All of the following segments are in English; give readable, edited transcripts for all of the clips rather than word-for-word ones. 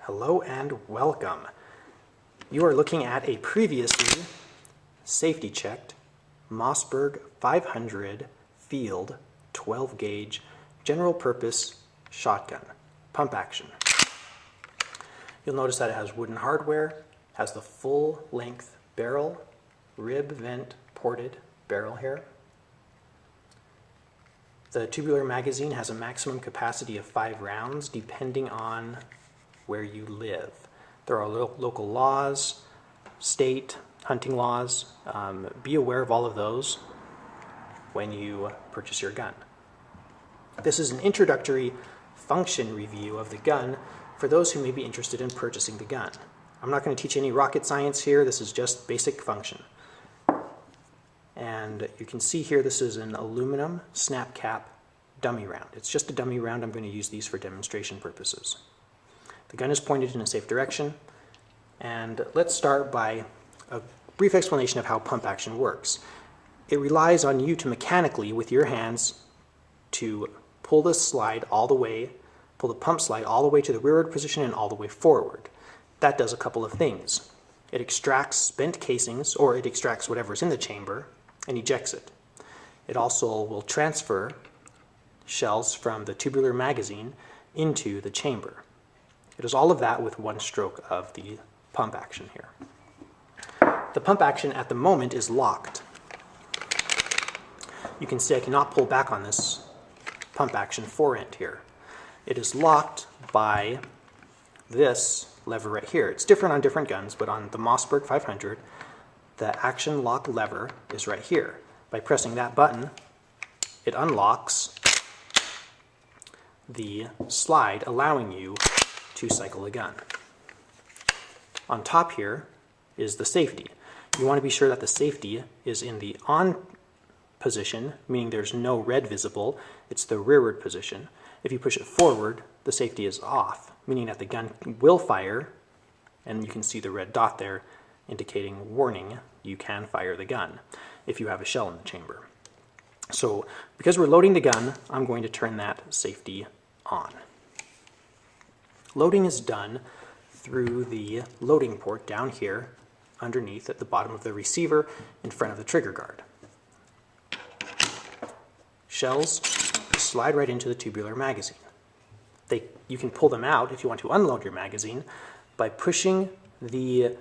Hello and welcome. You are looking at a previously safety checked Mossberg 500 field 12 gauge general purpose shotgun, pump action. You'll notice that it has wooden hardware, has the full length barrel, rib vent ported barrel here. The tubular magazine has a maximum capacity of 5 rounds depending on where you live. There are local laws, state, hunting laws. Be aware of all of those when you purchase your gun. This is an introductory function review of the gun for those who may be interested in purchasing the gun. I'm not going to teach any rocket science here. This is just basic function. And you can see here this is an aluminum snap cap dummy round. It's just a dummy round. I'm going to use these for demonstration purposes. The gun is pointed in a safe direction, and let's start by a brief explanation of how pump action works. It relies on you to mechanically, with your hands, to pull the slide all the way, pull the pump slide all the way to the rearward position and all the way forward. That does a couple of things. It extracts spent casings, or it extracts whatever's in the chamber, and ejects it. It also will transfer shells from the tubular magazine into the chamber. It does all of that with one stroke of the pump action here. The pump action at the moment is locked. You can see I cannot pull back on this pump action forend here. It is locked by this lever right here. It's different on different guns, but on the Mossberg 500, the action lock lever is right here. By pressing that button, it unlocks the slide, allowing you to cycle the gun. On top here is the safety. You want to be sure that the safety is in the on position, meaning there's no red visible. It's the rearward position. If you push it forward, the safety is off, meaning that the gun will fire, and you can see the red dot there indicating warning, you can fire the gun if you have a shell in the chamber. So because we're loading the gun, I'm going to turn that safety on. Loading is done through the loading port down here underneath at the bottom of the receiver in front of the trigger guard. Shells slide right into the tubular magazine. You can pull them out if you want to unload your magazine by pushing the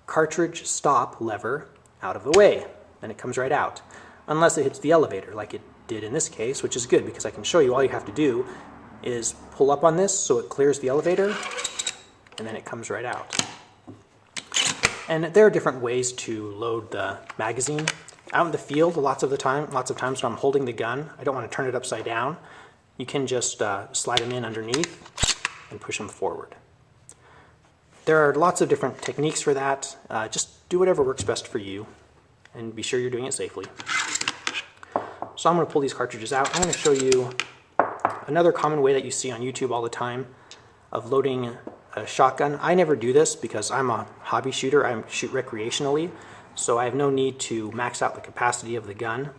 cartridge stop lever out of the way, and it comes right out, unless it hits the elevator like it did in this case, which is good because I can show you all you have to do is pull up on this so it clears the elevator, and then it comes right out. And there are different ways to load the magazine. Out in the field, lots of times when I'm holding the gun, I don't want to turn it upside down. You can just slide them in underneath and push them forward. There are lots of different techniques for that. Just do whatever works best for you, and be sure you're doing it safely. So I'm going to pull these cartridges out. I'm going to show you another common way that you see on YouTube all the time of loading a shotgun. I never do this because I'm a hobby shooter. I shoot recreationally, so I have no need to max out the capacity of the gun.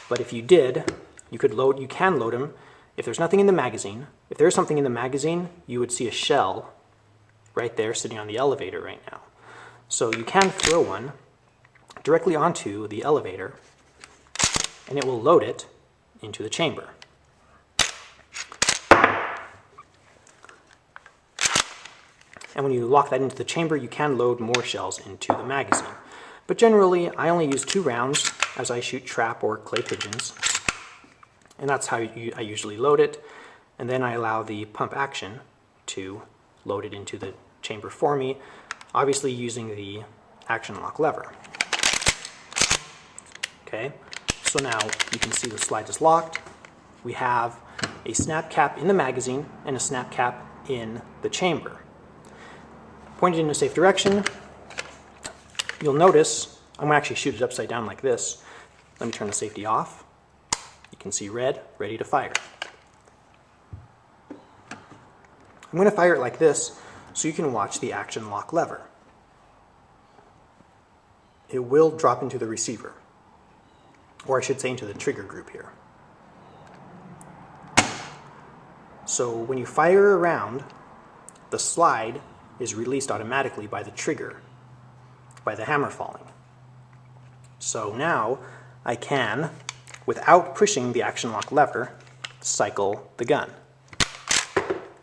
But if you did, you can load them if there's nothing in the magazine. If there's something in the magazine, you would see a shell right there sitting on the elevator right now. So you can throw one directly onto the elevator, and it will load it into the chamber. And when you lock that into the chamber, you can load more shells into the magazine. But generally, I only use 2 rounds as I shoot trap or clay pigeons. And that's how I usually load it. And then I allow the pump action to load it into the chamber for me, obviously using the action lock lever. Okay, so now you can see the slide is locked. We have a snap cap in the magazine and a snap cap in the chamber. Pointed in a safe direction, you'll notice, I'm going to actually shoot it upside down like this. Let me turn the safety off. You can see red, ready to fire. I'm going to fire it like this so you can watch the action lock lever. It will drop into the receiver, or I should say into the trigger group here. So when you fire a round, the slide is released automatically by the trigger, by the hammer falling. So now I can, without pushing the action lock lever, cycle the gun.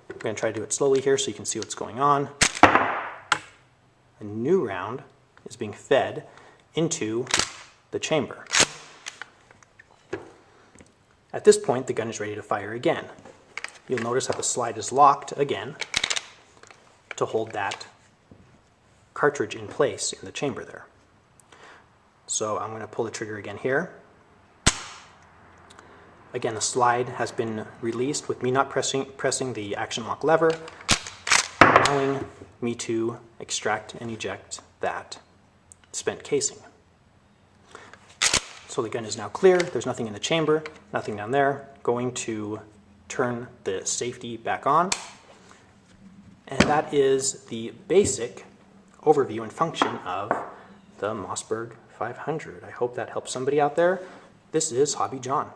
I'm going to try to do it slowly here so you can see what's going on. A new round is being fed into the chamber. At this point, the gun is ready to fire again. You'll notice how the slide is locked again to hold that cartridge in place in the chamber there. So I'm going to pull the trigger again here. Again, the slide has been released with me not pressing the action lock lever, allowing me to extract and eject that spent casing. So the gun is now clear. There's nothing in the chamber, nothing down there. Going to turn the safety back on. And that is the basic overview and function of the Mossberg 500. I hope that helps somebody out there. This is Hobby John.